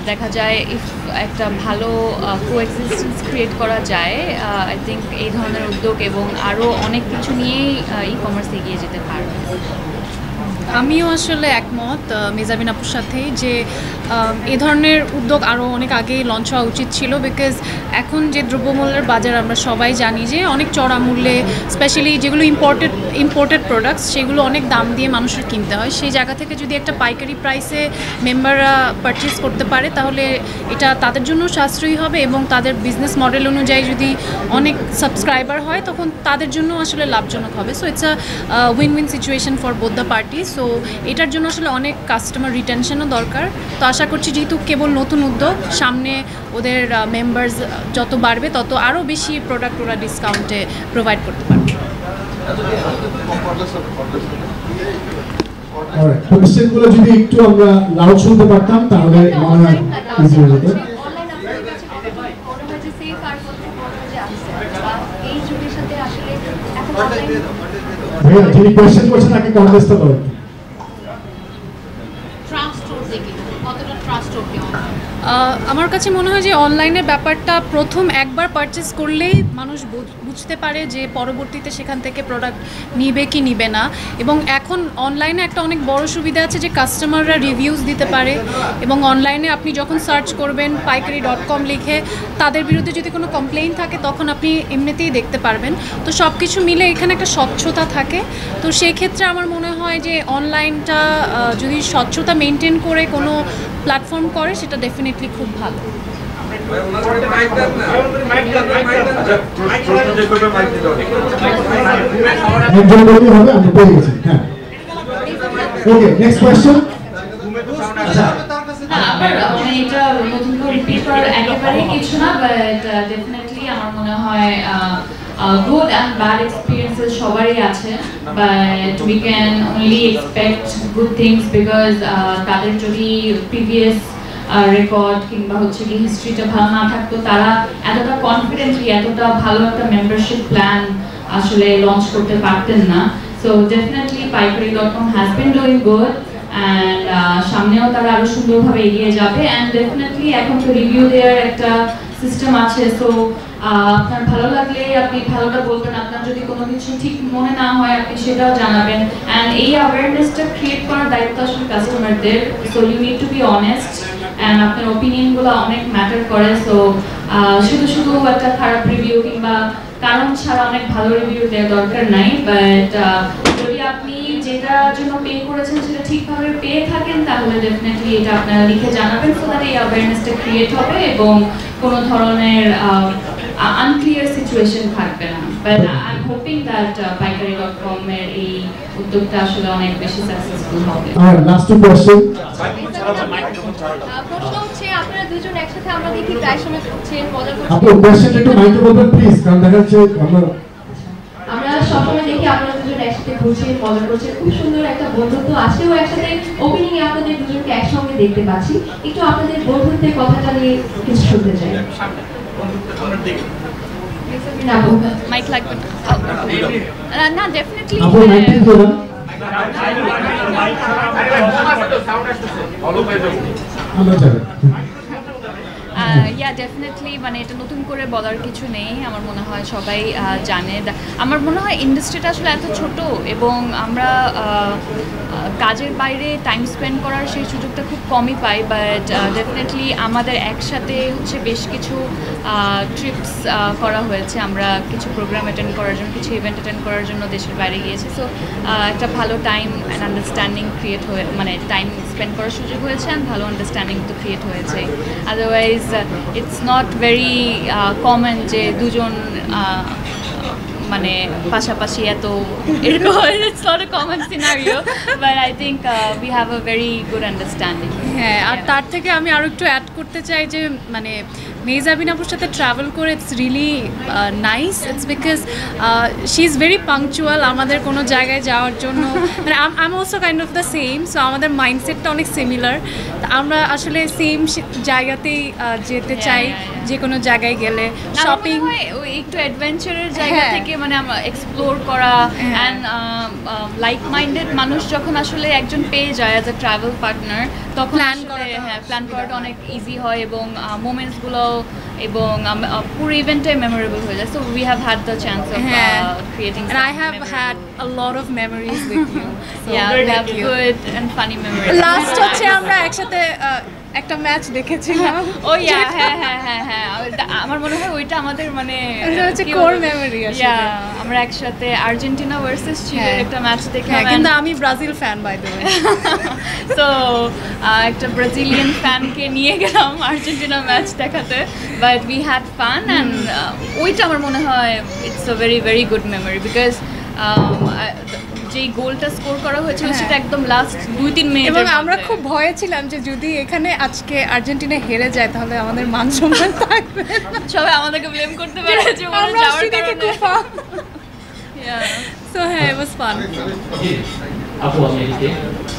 দেখা যায় ইফ একটা ভালো কোএক্সিস্টেন্স ক্রিয়েট করা যায়, আই থিঙ্ক এই ধরনের উদ্যোগ এবং আরও অনেক কিছু নিয়েই ই কমার্স এগিয়ে যেতে পারবে। আমিও আসলে একমত মেজাবিন আপুর সাথে যে এ ধরনের উদ্যোগ আরও অনেক আগেই লঞ্চ হওয়া উচিত ছিল, বিকজ এখন যে দ্রব্যমূল্যের বাজার আমরা সবাই জানি যে অনেক চড়া মূল্যে, স্পেশালি যেগুলো ইম্পোর্টেড প্রোডাক্টস সেগুলো অনেক দাম দিয়ে মানুষের কিনতে হয়। সেই জায়গা থেকে যদি একটা পাইকারি প্রাইসে মেম্বাররা পারচেস করতে পারে তাহলে এটা তাদের জন্য সাশ্রয়ী হবে এবং তাদের বিজনেস মডেল অনুযায়ী যদি অনেক সাবস্ক্রাইবার হয় তখন তাদের জন্য আসলে লাভজনক হবে। So it's a win win situation for both the party. So এটার জন্য আসলে অনেক কাস্টমার রিটেনশনও দরকার। তো আশা করছি যেহেতু কেবল নতুন উদ্যোগ, সামনে ওদের মেম্বার্স যত বাড়বে তত আরও বেশি প্রোডাক্ট ওরা ডিসকাউন্টে প্রোভাইড করতে পারবে। কোশ্চেনগুলো যদি একটু আমরা লাউড শুনতে পারতাম তাহলে মনে হয় ইজি হয়ে যেত। ভাইয়া যিনি কোশ্চেন করছেন তাকে কনটেস্টটা দাও। আমার কাছে মনে হয় যে অনলাইনের ব্যাপারটা প্রথম একবার পারচেস করলেই মানুষ বুঝতে পারে যে পরবর্তীতে সেখান থেকে প্রোডাক্ট নিবে কি নিবে না। এবং এখন অনলাইনে একটা অনেক বড় সুবিধা আছে যে কাস্টমাররা রিভিউজ দিতে পারে এবং অনলাইনে আপনি যখন সার্চ করবেন পাইকারি.com লিখে তাদের বিরুদ্ধে যদি কোনো কমপ্লেইন থাকে তখন আপনি এমনিতেই দেখতে পারবেন। তো সব কিছু মিলে এখানে একটা স্বচ্ছতা থাকে। তো সেই ক্ষেত্রে আমার মনে হয় যে অনলাইনটা যদি স্বচ্ছতা মেনটেন করে কোনো প্ল্যাটফর্ম করে সেটা ডেফিনেটলি খুব ভালো। এটা নতুন করে রিপিট করার একেবারেই কিছু না, বাট ডেফিনেটলি আমার মনে হয় good and bad experiences সবারই আছে, but we can only expect good things because তাদের যদি previous রেকর্ড কিংবা হচ্ছে কি হিস্ট্রিটা ভালো না থাকতো তারা এতটা কনফিডেন্টলি এতটা ভালো একটা মেম্বারশিপ প্ল্যান আসলে লঞ্চ করতে পারতেন না। সো ডেফিনেটলি পাইকারি.com has been doing good and সামনেও তারা আরো সুন্দরভাবে এগিয়ে যাবে। অ্যান্ড ডেফিনেটলি এখন তো রিভিউ দেওয়ার একটা সিস্টেম আছে। সো আপনার ভালো লাগলে আপনি ভালোটা বলবেন, আপনার যদি কোনো কিছু ঠিক মনে না হয় আপনি সেটাও জানাবেন। অ্যান্ড এই অ্যাওয়ারনেসটা ক্রিয়েট করার দায়িত্ব আসলে কাস্টমারদের। So you need to be honest and আপনার ওপিনিয়নগুলো অনেক ম্যাটার করে। সো শুধু একটা খারাপ রিভিউ কিংবা কারণ ছাড়া অনেক ভালো রিভিউ দেওয়ার দরকার নাই, বাট যদি আপনি যেটার জন্য পে করেছেন সেটা ঠিকভাবে পেয়ে থাকেন তাহলে ডেফিনেটলি এটা আপনারা লিখে জানাবেন, সো দ্যাট এই অ্যাওয়ারনেসটা ক্রিয়েট হবে এবং কোনো ধরনের unclear situation থাকবে না। But I am hoping that পাইকারি.com এর এই উদ্যোগটা আসলে অনেক বেশি সাকসেসফুল হবে। Last two question. প্রশ্ন হচ্ছে আপনারা দুজন একসাথে আমরা দেখি প্রায় সময় করছেন, মজা করছেন। আপু কোশ্চেনটা একটু মাইকে বলবেন প্লিজ, কারণ দেখা যাচ্ছে আমরা সবসময় দেখি আপনারা দুজন একসাথে ঘুরছেন, মজা করছেন, খুব সুন্দর একটা বন্ধুত্ব আজকেও একসাথে ওপেনিং এ আপনাদের দুজনকে একসঙ্গে দেখতে পাচ্ছি। একটু আপনাদের বন্ধুত্বের কথাটা নিয়ে কিছু শুনতে চাই। মাইক লাগবে না? ডেফিনেটলি ডেফিনেটলি মানে এটা নতুন করে বলার কিছু নেই। আমার মনে হয় সবাই জানে। আমার মনে হয় ইন্ডাস্ট্রিটা আসলে এত ছোট এবং আমরা কাজের বাইরে টাইম স্পেন্ড করার সেই সুযোগটা খুব কমই পাই, বাট ডেফিনেটলি আমাদের একসাথে হচ্ছে বেশ কিছু ট্রিপস করা হয়েছে। আমরা কিছু প্রোগ্রাম অ্যাটেন্ড করার জন্য, কিছু ইভেন্ট অ্যাটেন্ড করার জন্য দেশের বাইরে গিয়েছি। সো একটা ভালো টাইম অ্যান্ড আন্ডারস্ট্যান্ডিং ক্রিয়েট হয়ে মানে টাইম স্পেন্ড করার সুযোগ হয়েছে অ্যান্ড ভালো আন্ডারস্ট্যান্ডিং তো ক্রিয়েট হয়েছে। Otherwise it's not very common যে দুজন মানে পাশাপাশি এত এরকম, it's not a common scenario, but I think we have a very good understanding. হ্যাঁ, আর তার থেকে আমি আরও একটু অ্যাড করতে চাই যে মানে মেজাবিন আপুর সাথে ট্রাভেল করে it's really nice. It's because she is very punctual আমাদের কোনো জায়গায় যাওয়ার জন্য, মানে I am also kind of the same, so আমাদের মাইন্ডসেটটা অনেক সিমিলার। আমরা আসলে সেম জায়গাতেই যেতে চাই, যে কোনো জায়গায় গেলে শপিং একটু অ্যাডভেঞ্চারের জায়গা থেকে মানে আমরা এক্সপ্লোর করা অ্যান্ড লাইক মাইন্ডেড মানুষ যখন আসলে একজন পেয়ে যায় অ্যাজ এ ট্রাভেল পার্টনার, তখন প্ল্যান করাটা অনেক ইজি হয় এবং মোমেন্টসগুলো এবং পুরো ইভেন্টটাই মেমোরেবল হয়ে যায়। So we have had the chance of creating and I have had a lot of memories with you. So yeah, we have good and funny memories. Last হচ্ছে আমরা একসাথে একটা ম্যাচ দেখেছিলাম। ও ইয়া হ্যাঁ আমার মনে হয় ওইটা আমাদের মানে এটা হচ্ছে কোর মেমোরি আসলে। আমরা একসাথে আর্জেন্টিনা ভার্সেস চিলির একটা ম্যাচ দেখলাম, কিন্তু আমি Brazil fan by the way. So একটা ব্রাজিলিয়ান ফ্যানকে নিয়ে গেলাম আর্জেন্টিনা ম্যাচ দেখাতে, but we had fun and ওইটা আমার মনে হয় it's a very very good memory because যেই গোলটা স্কোর করা হয়েছিল সেটা একদম লাস্ট 2-3 মিনিট এবং আমরা খুব ভয়ে ছিলাম যে যদি এখানে আজকে আর্জেন্টিনা হেরে যায় তাহলে আমাদের মান সম্মান থাকবে, সবাই আমাদেরকে ব্লেম করতে পারে যে ওরা যাওয়ার কারণে। সো হ্যাঁ, ইট ওয়াজ ফান। আপু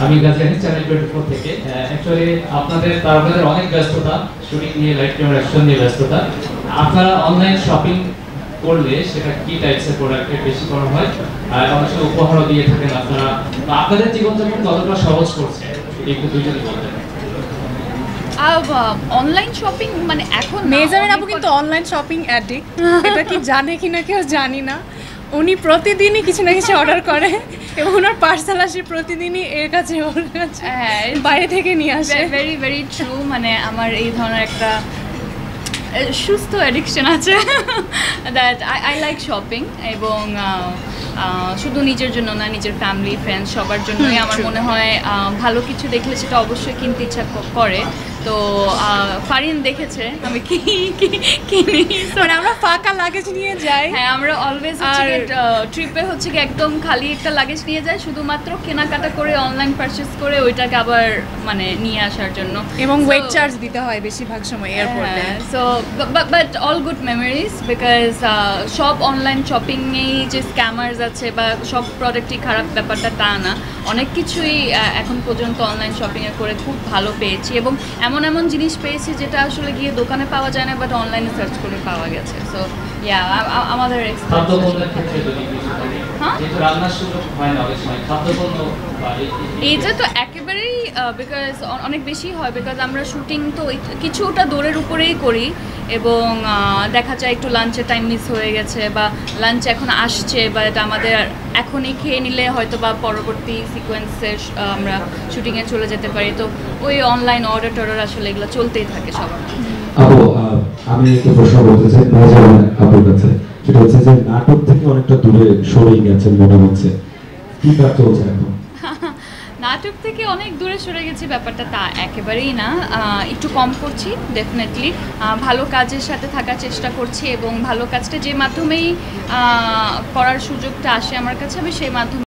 আমি গাজীপুর চ্যানেল 24 থেকে। অ্যাকচুয়ালি আপনাদের অনেক ব্যস্ততা, শুটিং নিয়ে, লাইভ ক্যামেরা অ্যাকশন নিয়ে ব্যস্ততা। আপনারা অনলাইন শপিং করলে সেটা কি টাইপসের প্রোডাক্টের বেশি করা হয়, আর অনেক সময় উপহারও দিয়ে থাকেন আপনারা, আপনাদের জীবনযাপন কতটা সহজ করছে একটু দুইজনই বলতে। অনলাইন শপিং মানে এখন মেজাবিন আপু কিন্তু অনলাইন শপিং অ্যাডিক্ট, এটা কি জানে কিনা কেউ জানি না। উনি প্রতিদিনই কিছু না কিছু অর্ডার করে এবং ওনার পার্সেল আসে প্রতিদিনই এর কাছে ওর কাছে, বাইরে থেকে নিয়ে আসে। ভেরি ভেরি ট্রু, মানে আমার এই ধরনের একটা সুস্থ অ্যাডিকশন আছে দ্যাট আই লাইক শপিং এবং শুধু নিজের জন্য না, নিজের ফ্যামিলি ফ্রেন্ডস সবার জন্যই আমার মনে হয় ভালো কিছু দেখলে সেটা অবশ্যই কিনতে ইচ্ছা করে। তো ফারিন দেখেছে আমি কিনি, মানে আমরা ফাঁকা লাগেজ নিয়ে যাই। হ্যাঁ, আমরা অলওয়েজ ট্রিপে হচ্ছে কি একদম খালি একটা লাগেজ নিয়ে যাই শুধুমাত্র কেনাকাটা করে, অনলাইন পারচেস করে ওইটাকে আবার মানে নিয়ে আসার জন্য, এবং ওয়েট চার্জ দিতে হয় বেশিরভাগ সময় এয়ারপোর্টে। So but all good memories because সব অনলাইন শপিংয়েই যে স্ক্যামার্স আছে বা সব প্রোডাক্টই খারাপ ব্যাপারটা তা না, অনেক কিছুই এখন পর্যন্ত অনলাইন শপিংয়ে করে খুব ভালো পেয়েছি এবং এমন জিনিস পেয়েছি যেটা আসলে গিয়ে দোকানে পাওয়া যায় না বাট অনলাইনে সার্চ করে পাওয়া গেছে। সো ইয়া আমাদের এইটা তো একেবারেই বিকজ অনেক বেশি হয় বিকজ আমরা শুটিং তো কিছুটা দৌড়ের উপরেই করি এবং দেখা যায় একটু লাঞ্চের টাইম মিস হয়ে গেছে বা লাঞ্চ এখন আসছে বা এটা আমাদের এখনই খেয়ে নিলে হয়তো বা পরবর্তী সিকোয়েন্সে আমরা শুটিংয়ে চলে যেতে পারি। তো ওই অনলাইন অর্ডার টর্ডার আসলে এগুলো চলতেই থাকে সবার। আপু আমি একটা প্রশ্ন করতে চাই মেজাবিন আপুর কাছে, সেটা হচ্ছে যে নাটক থেকে অনেকটা দূরে সরে গেছেন মনে হচ্ছে, কি কাজ চলছে এখন? নাটক থেকে অনেক দূরে সরে গেছি ব্যাপারটা তা একেবারেই না, একটু কম করছি ডেফিনেটলি, ভালো কাজের সাথে থাকার চেষ্টা করছি এবং ভালো কাজটা যে মাধ্যমেই করার সুযোগটা আসে আমার কাছে আমি সেই মাধ্যমে